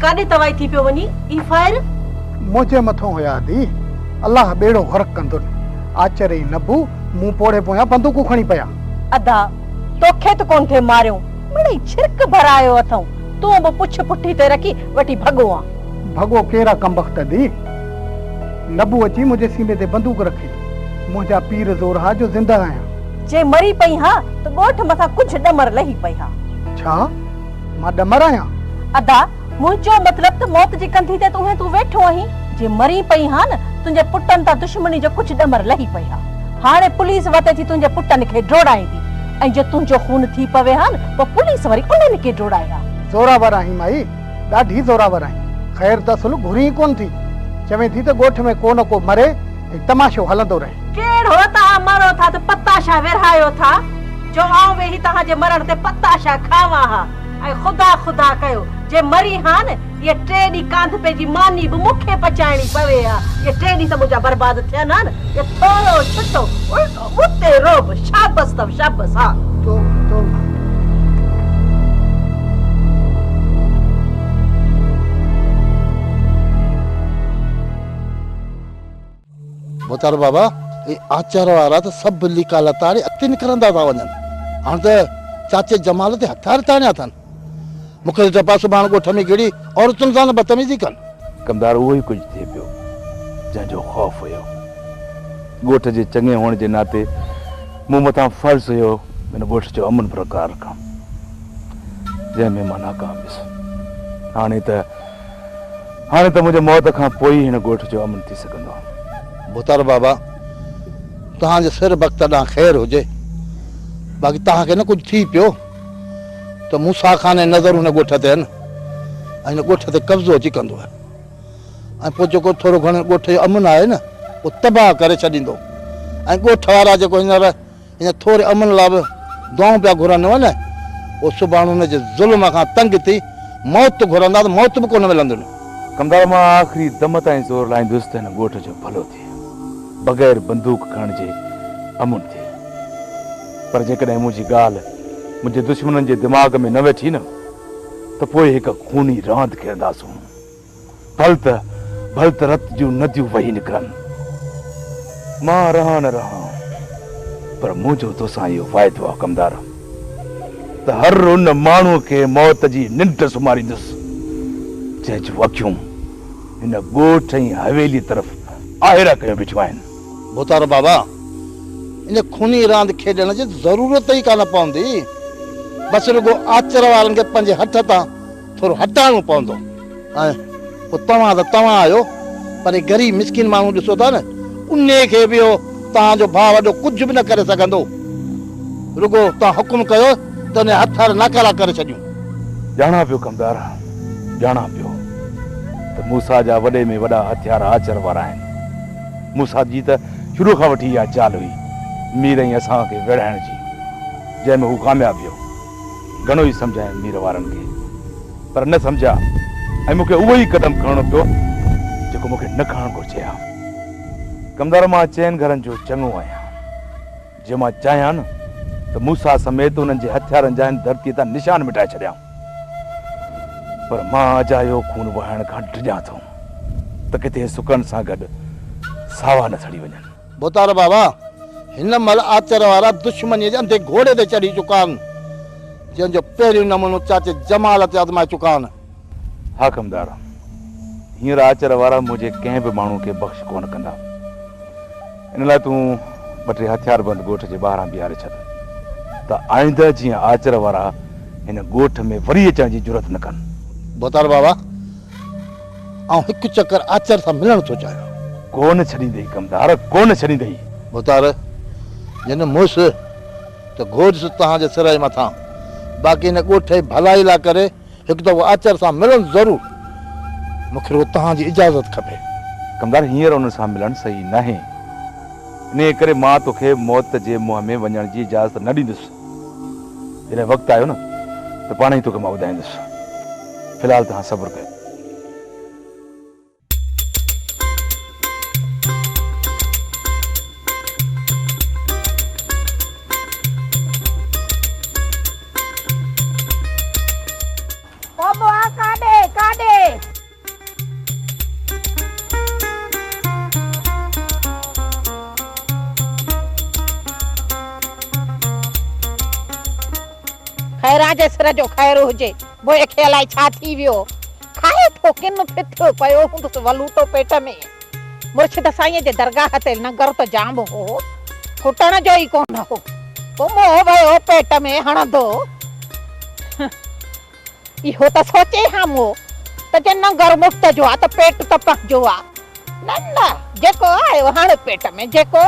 काडे तवाई थी पियो वनी ई फायर मुझे मथो होया दी अल्लाह बेड़ो गरक कंदो आचरे नबू मुंह पोड़े पोया बंदूक खणी पया अदा तोखे तो कोन थे मारियो मड़ी छिरक भरायो अथौ तू बो पुछ पुठी ते रखी वटी भगवा भगो केरा कम वक्त दी नबू अची मुझे सीने ते बंदूक रखी मुझा पीर जोर हा जो जिंदा आया जे मरी पई हा तो गोठ मथा कुछ डमर लही पई हा छा मां डमर आया अदा मुंजो मतलब तो मौत जी कंधी ते तू वेठो आही जे मरी पई हा न तुंजे पुटन ता दुश्मनी जो कुछ डमर लही पई हा हाने पुलिस वते थी तुंजे पुटन के ड्रोड़ाई दी ऐं जे तुंजो खून थी पवे हा न तो पुलिस वरी उन्हनि के ड्रोड़ाया जोरावर आही माई ॾाढी जोरावर आही खैर त सुल घुरी कोन थी चवे थी त गोठ में को न को मरे ऐं तमाशो हलंदो रहे केड़ो ता मरो था तो पताशा वेरायो था जो आऊं वेही तहां जे मरण ते पताशा खावा हा ऐं खुदा खुदा कयो जे मरी हा न ये ट्रेडी कांध पे जी मानी भी मुखे पचाणी पवे हा ये ट्रेडी त मुजा बर्बाद थिया ना न ये थोरो छुटो उल्टो उते रोब शाबस तब शाबस हा तो बोतारो बाबा ये आचार वारा तो सब लिका लताड़े अति निकरंदा था वञन हां तो चाचे जमाल ते हथार ताणिया थन मुखे टपा सुभाण गोठ में गेड़ी औरतुन सां बदतमीजी कन कमदार वो ही कुछ थे पियो जंहिंजो खौफ हुयो गोठ जे चङे हुअण जे नाते मूं मथां फर्ज़ हुयो हिन गोठ जो अमन बरक़रार रखां जंहिंमें मां नाकाम वियुसि हाणे त मुंहिंजे मौत खां पोइ हिन गोठ जो अमन थी सघंदो बोतारो बाबा तहांजे सिर वक्त ॾांहुं ख़ैर हुजे बाक़ी तहांखे न कुछ थी पियो तो मूसा खान नज़र हुन गोठ ते आहिनि ऐं हिन गोठ ते कब्ज़ो अची कंदो आहे ऐं पोइ जेको थोरो घणो गोठ जो अमन आहे न उहो तबाह करे छॾींदो ऐं गोठ वारा जेको हींअर थोरे अमन लाइ बि दुआऊं पिया घुरनि वञे उहो सुभाणे हुनजे ज़ुल्म खां तंग थी मौत घुरंदा त मौत बि कोन मिलंदुनि कमदार मां आख़िरी दम ताईं ज़ोर लाईंदुसि त हिन गोठ जो भलो थिए बग़ैर बंदूक खणण जे अमन थिए पर जेकॾहिं मुंहिंजी ॻाल्हि मुंहिंजे दुश्मननि जे दिमाग़ में न वेठी न त पोइ हिकु खूनी रांदि खेॾंदासूं भल त रत जूं नदियूं वही निकिरनि मां रहां न रहां पर मुंहिंजो तोसां इहो वाइदो आहे कमदार त हर उन माण्हूअ खे मौत जी निंड सुम्हारींदुसि जंहिंजूं अखियूं हिन ॻोठ ऐं हवेली तरफ़ आहिरा कयूं बीठियूं आहिनि बोतारो बाबा इन खूनी रांदि खेॾण जी ज़रूरत ई कान पवंदी बसि रुगो आचर वारनि खे पंहिंजे हथ तां थोरो हटाइणो पवंदो ऐं पोइ तव्हां आहियो पर ग़रीब मिसकिन माण्हू ॾिसो था न उन खे बि तव्हांजो भाउ वॾो कुझु बि न करे सघंदो रुगो तव्हां हुकुम कयो त उन हथार नाकारा करे छॾियूं ॼाणा पियो कमदार ॼाणा पियो त मूसा जा वॾे में वॾा हथियार आचर वारा आहिनि मूसा जी त शुरू खां वठी इहा चाल हुई मीर ऐं असांखे विढ़ाइण जी जंहिंमें हू कामयाबु वियो घणो ई सम्झाइनि मीर वारनि खे पर न सम्झा ऐं मूंखे उहो ई क़दम खणणो पियो जेको मूंखे न खणणु घुरिजे हा कमदार मां चइनि घरनि जो चङो आहियां जे मां चाहियां न त मूसा समेत उन्हनि जे हथियारनि जा धरती तां निशान मिटाए छॾियां पर मां अजायो खून वहाइण खां डिॼां थो त किथे सुकण सां गॾु सावा न सड़ी वञनि बोतारो बाबा हिन महिल आचर वारा दुश्मनीअ जे अंधे घोड़े ते चढ़ी चुका आहिनि जंहिंजो पहिरियों नमूनो चाचे जमाल ते आज़माए चुका आहिनि हा कमदार हींअर आचर वारा मुंहिंजे कंहिं बि माण्हू खे बख़्श कोन कंदा इन लाइ तूं ॿ टे हथियार बंदि ॻोठ जे ॿाहिरां बीहारे छॾ त आईंदह जीअं आचर वारा हिन ॻोठ में वरी अचण जी ज़रूरत न कनि बोतारो बाबा ऐं हिकु चकर आचर सां मिलणु थो चाहियां कोन छॾींदई कमदार कोन छॾींदई बोतार जिन मुड़ुसि त घोड़सि तव्हांजे सिर जे मथां बाक़ी हिन ॻोठ जी भलाई लाइ करे हिकु दफ़ो आचर सां मिलणु ज़रूरु मूंखे रुगो तव्हांजी इजाज़त खपे कमदार हींअर उन सां मिलणु सही नाहे इन करे मां तोखे मौत जे मुंहं में वञण जी इजाज़त न ॾींदुसि जॾहिं वक़्तु आयो न त पाण ई तोखे मां ॿुधाईंदुसि फ़िलहालु तव्हां सब्र कयो खैरा जे सिर जो खैर हुजे बोए खे अलाए छा थी वियो खाए थो किन फिथो पयो हूंदुसि वलूटो पेट में मुर्शिद साईं जे दरगाह ते नगर त जाम हो फुटण जो ई कोन हो पोइ मोह वियो पेट में हणंदो इहो त सोचे हा मो त जे नगर मुफ़्त जो आहे त पेट त पंहिंजो आहे न न जेको आयो हाणे पेट में जेको